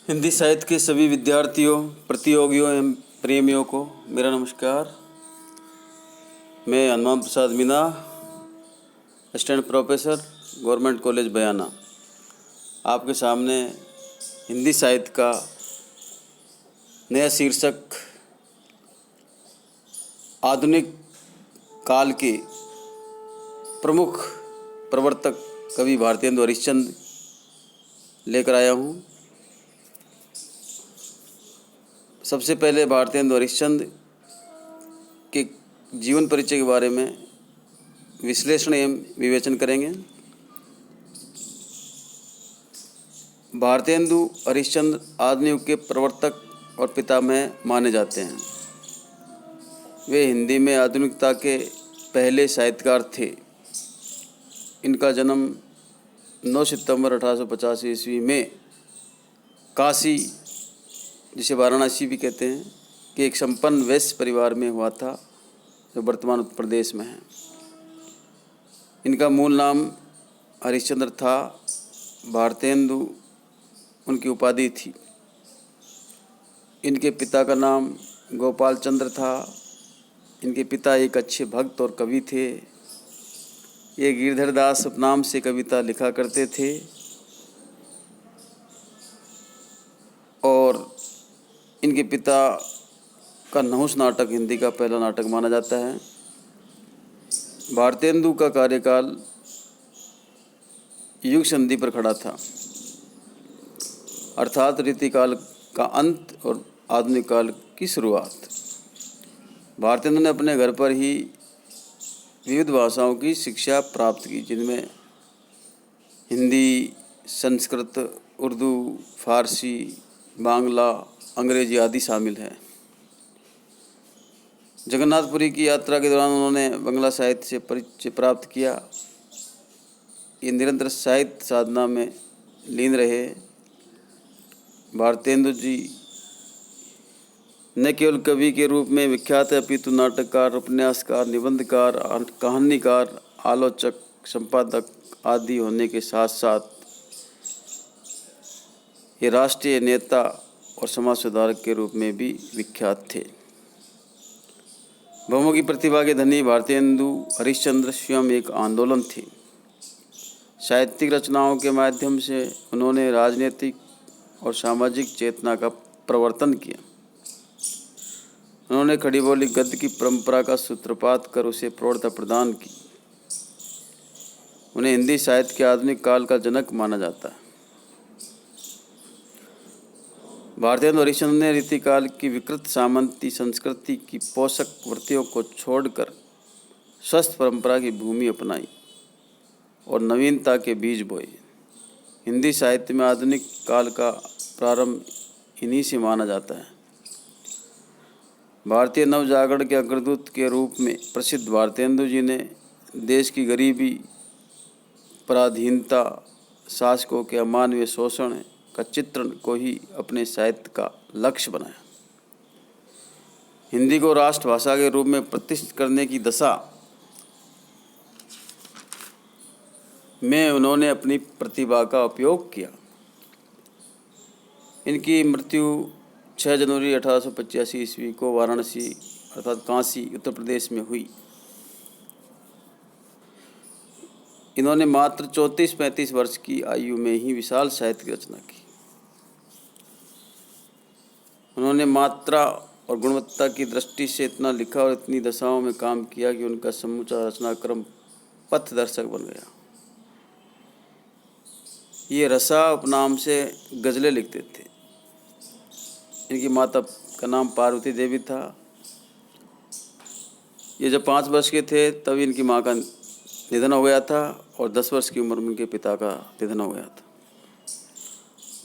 हिंदी साहित्य के सभी विद्यार्थियों, प्रतियोगियों एवं प्रेमियों को मेरा नमस्कार। मैं Hanuman Prasad Meena, assistant professor, government college Bayana, आपके सामने हिंदी साहित्य का नया शीर्षक आधुनिक काल के प्रमुख प्रवर्तक कवि भारतेंदु हरिश्चंद्र लेकर आया हूँ। सबसे पहले भारतेंदु हरिश्चंद्र के जीवन परिचय के बारे में विश्लेषण एवं विवेचन करेंगे। भारतेंदु हरिश्चंद्र आधुनिक युग के प्रवर्तक और पितामह माने जाते हैं। वे हिंदी में आधुनिकता के पहले साहित्यकार थे। इनका जन्म 9 सितंबर 1885 ईस्वी में काशी, जिसे वाराणसी भी कहते हैं, कि एक संपन्न वैश्य परिवार में हुआ था, जो वर्तमान उत्तर प्रदेश में है। इनका मूल नाम हरिश्चंद्र था। भारतेंदु उनकी उपाधि थी। इनके पिता का नाम गोपाल चंद्र था। इनके पिता एक अच्छे भक्त और कवि थे। ये गिरधर दास उपनाम से कविता लिखा करते थे और इनके पिता का नहुस नाटक हिंदी का पहला नाटक माना जाता है। भारतेंदु का कार्यकाल युग संधि पर खड़ा था, अर्थात रीतिकाल का अंत और आधुनिक काल की शुरुआत। भारतेंदु ने अपने घर पर ही विविध भाषाओं की शिक्षा प्राप्त की, जिनमें हिंदी, संस्कृत, उर्दू, फारसी, बांग्ला, अंग्रेजी आदि शामिल है। जगन्नाथपुरी की यात्रा के दौरान उन्होंने बंगला साहित्य से परिचय प्राप्त किया। ये निरंतर साहित्य साधना में लीन रहे। भारतेंदु जी न केवल कवि के रूप में विख्यात है, अपितु नाटककार, उपन्यासकार, निबंधकार, कहानीकार, आलोचक, संपादक आदि होने के साथ साथ ये राष्ट्रीय नेता और समाज सुधारक के रूप में भी विख्यात थे। बहुमुखी प्रतिभा के धनी भारतेंदु हरिश्चंद्र स्वयं एक आंदोलन थे। साहित्यिक रचनाओं के माध्यम से उन्होंने राजनीतिक और सामाजिक चेतना का प्रवर्तन किया। उन्होंने खड़ी बोली गद्य की परंपरा का सूत्रपात कर उसे प्रौढ़ता प्रदान की। उन्हें हिंदी साहित्य के आधुनिक काल का जनक माना जाता है। भारतेंदु हरिश्चंद्र ने रीतिकाल की विकृत सामंती संस्कृति की पोषक वृत्तियों को छोड़कर स्वस्थ परंपरा की भूमि अपनाई और नवीनता के बीज बोए। हिंदी साहित्य में आधुनिक काल का प्रारंभ इन्हीं से माना जाता है। भारतीय नवजागरण के अग्रदूत के रूप में प्रसिद्ध भारतेंदु जी ने देश की गरीबी, पराधीनता, शासकों के अमानवीय शोषण का चित्रण को ही अपने साहित्य का लक्ष्य बनाया। हिंदी को राष्ट्रभाषा के रूप में प्रतिष्ठित करने की दशा में उन्होंने अपनी प्रतिभा का उपयोग किया। इनकी मृत्यु 6 जनवरी 1885 ईस्वी को वाराणसी अर्थात काशी, उत्तर प्रदेश में हुई। इन्होंने मात्र 34-35 वर्ष की आयु में ही विशाल साहित्य की रचना की। उन्होंने मात्रा और गुणवत्ता की दृष्टि से इतना लिखा और इतनी दशाओं में काम किया कि उनका समूचा रचनाक्रम पथदर्शक बन गया। ये रसा उपनाम से गज़लें लिखते थे। इनकी माता का नाम पार्वती देवी था। ये जब 5 वर्ष के थे तब इनकी माँ का निधन हो गया था और 10 वर्ष की उम्र में इनके पिता का निधन हो गया था।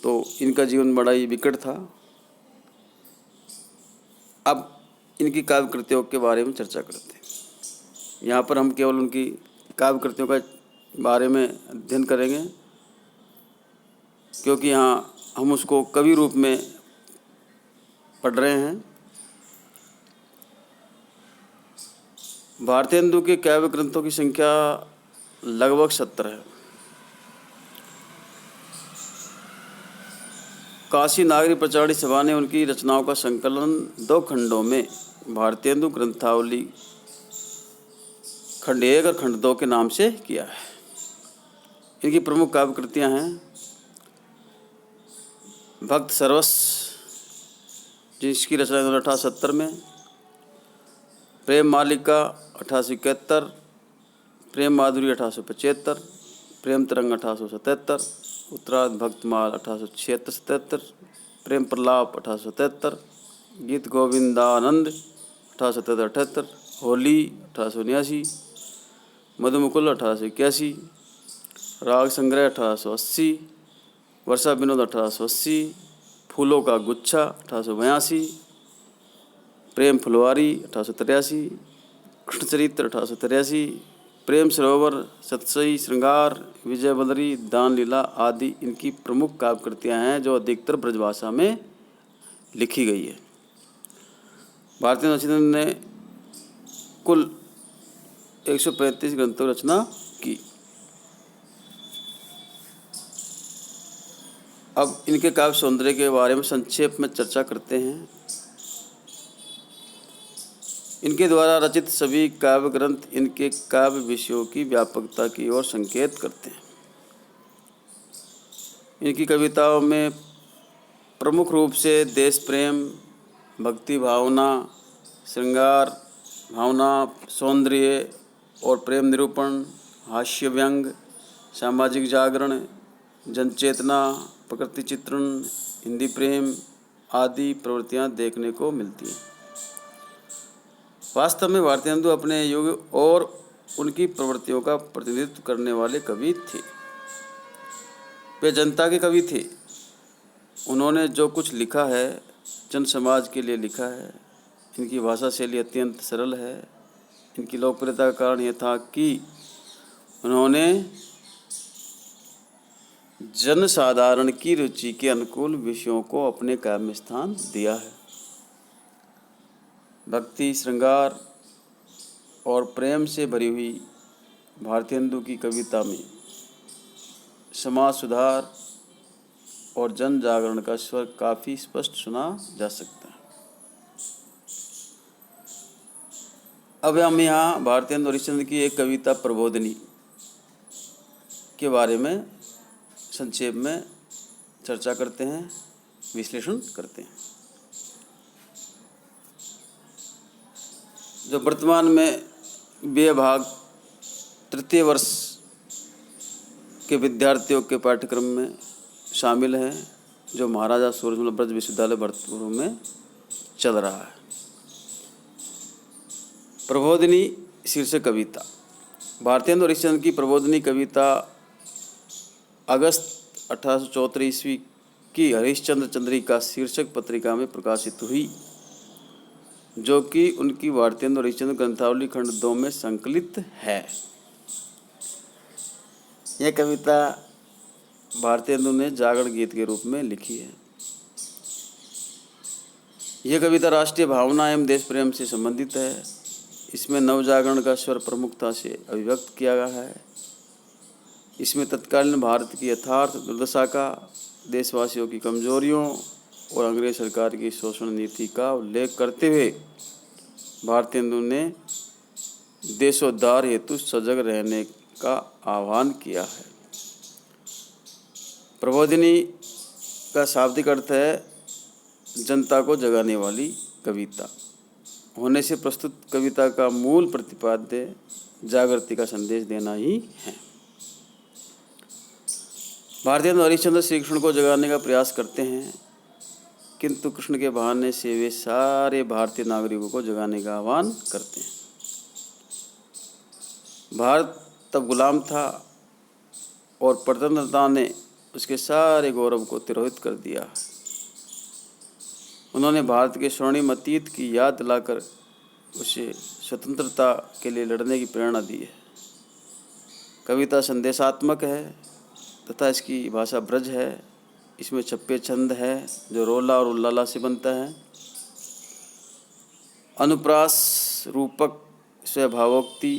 तो इनका जीवन बड़ा ही विकट था। अब इनकी काव्य कृतियों के बारे में चर्चा करते हैं। यहाँ पर हम केवल उनकी काव्य कृतियों का बारे में अध्ययन करेंगे, क्योंकि यहाँ हम उसको कवि रूप में पढ़ रहे हैं। भारतेंदु के काव्य ग्रंथों की संख्या लगभग 70 है। काशी नागरी प्रचारणी सभा ने उनकी रचनाओं का संकलन 2 खंडों में भारतेंदु ग्रंथावली खंड 1 और खंड 2 के नाम से किया है। इनकी प्रमुख काव्य कृतियाँ हैं भक्त सर्वस, जिसकी रचना 1870 में, प्रेम मालिका 1871, प्रेम माधुरी 1875, प्रेम तरंग 1877, उत्तरार्ध भक्तमाल 1876-77, प्रेम प्रलाप 1877, गीत गोविंदानंद 1877-78, होली 1879, मधुमुकुल 1881, राग संग्रह 1880, वर्षा विनोद 1880, फूलों का गुच्छा 1882, प्रेम फुलवारी 1883, कृष्ण चरित्र 1883, प्रेम सरोवर, सतसई श्रृंगार, विजय बदरी, दान लीला आदि इनकी प्रमुख काव्य कृतियाँ हैं जो अधिकतर ब्रजभाषा में लिखी गई है। भारतेंदु हरिश्चंद्र ने कुल 135 ग्रंथों की रचना की। अब इनके काव्य सौंदर्य के बारे में संक्षेप में चर्चा करते हैं। इनके द्वारा रचित सभी काव्य ग्रंथ इनके काव्य विषयों की व्यापकता की ओर संकेत करते हैं। इनकी कविताओं में प्रमुख रूप से देश प्रेम, भक्ति भावना, श्रृंगार भावना, सौंदर्य और प्रेम निरूपण, हास्य व्यंग, सामाजिक जागरण, जनचेतना, प्रकृति चित्रण, हिंदी प्रेम आदि प्रवृत्तियां देखने को मिलती हैं। वास्तव में भारतेंदु अपने युग और उनकी प्रवृत्तियों का प्रतिनिधित्व करने वाले कवि थे। वे जनता के कवि थे। उन्होंने जो कुछ लिखा है जन समाज के लिए लिखा है। इनकी भाषा शैली अत्यंत सरल है। इनकी लोकप्रियता का कारण यह था कि उन्होंने जनसाधारण की रुचि के अनुकूल विषयों को अपने काव्य में स्थान दिया है। भक्ति, श्रृंगार और प्रेम से भरी हुई भारतेंदु की कविता में समाज सुधार और जन जागरण का स्वर काफ़ी स्पष्ट सुना जा सकता है। अब हम यहाँ भारतेंदु हरिश्चंद्र की एक कविता प्रबोधिनी के बारे में संक्षेप में चर्चा करते हैं, विश्लेषण करते हैं। जो वर्तमान में BA भाग 3य वर्ष के विद्यार्थियों के पाठ्यक्रम में शामिल है, जो महाराजा सूरजमल ब्रज विश्वविद्यालय भरतपुर में चल रहा है। प्रबोधिनी शीर्षक कविता। भारतेंदु हरिश्चंद्र की प्रबोधिनी कविता अगस्त 1874 ईस्वी की हरिश्चंद्र चंद्रिका शीर्षक पत्रिका में प्रकाशित हुई, जो कि उनकी भारतेंदु हरिश्चंद्र ग्रंथावली खंड 2 में संकलित है। यह कविता भारतेंदु ने जागरण गीत के रूप में लिखी है। यह कविता राष्ट्रीय भावना एवं देश प्रेम से संबंधित है। इसमें नवजागरण का स्वर प्रमुखता से अभिव्यक्त किया गया है। इसमें तत्कालीन भारत की यथार्थ दुर्दशा का, देशवासियों की कमजोरियों और अंग्रेज सरकार की शोषण नीति का उल्लेख करते हुए भारतेंदु ने देशोद्धार हेतु सजग रहने का आह्वान किया है। प्रबोधिनी का शाब्दिक अर्थ है जनता को जगाने वाली कविता होने से प्रस्तुत कविता का मूल प्रतिपाद्य जागृति का संदेश देना ही है। भारतेंदु हरिश्चंद्र श्री कृष्ण को जगाने का प्रयास करते हैं, किंतु कृष्ण के बहाने से वे सारे भारतीय नागरिकों को जगाने का आह्वान करते हैं। भारत तब गुलाम था और स्वतंत्रता ने उसके सारे गौरव को तिरोहित कर दिया। उन्होंने भारत के स्वर्णिम अतीत की याद दिलाकर उसे स्वतंत्रता के लिए लड़ने की प्रेरणा दी है। कविता संदेशात्मक है तथा इसकी भाषा ब्रज है। इसमें छप्पे छंद है जो रोला और उल्लाला से बनता है। अनुप्रास, रूपक, स्वभावोक्ति,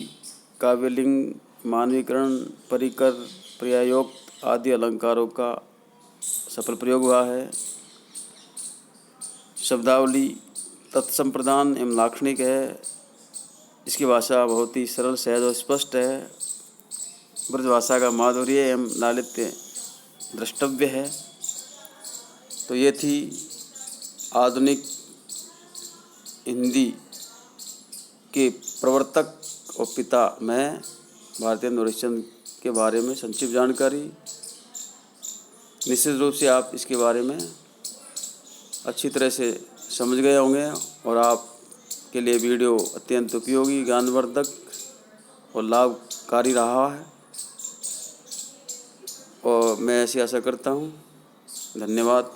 काव्यलिंग, मानवीकरण, परिकर, पर्यायोक्त आदि अलंकारों का सफल प्रयोग हुआ है। शब्दावली तत्संप्रदान एवं लाक्षणिक है। इसकी भाषा बहुत ही सरल, सहज और स्पष्ट है। ब्रज भाषा का माधुर्य एवं लालित्य द्रष्टव्य है। तो ये थी आधुनिक हिंदी के प्रवर्तक और पिता में भारतेंदु हरिश्चंद्र के बारे में संक्षिप्त जानकारी। निश्चित रूप से आप इसके बारे में अच्छी तरह से समझ गए होंगे और आपके लिए वीडियो अत्यंत उपयोगी, ज्ञानवर्धक और लाभकारी रहा है, और मैं ऐसी आशा करता हूँ। धन्यवाद।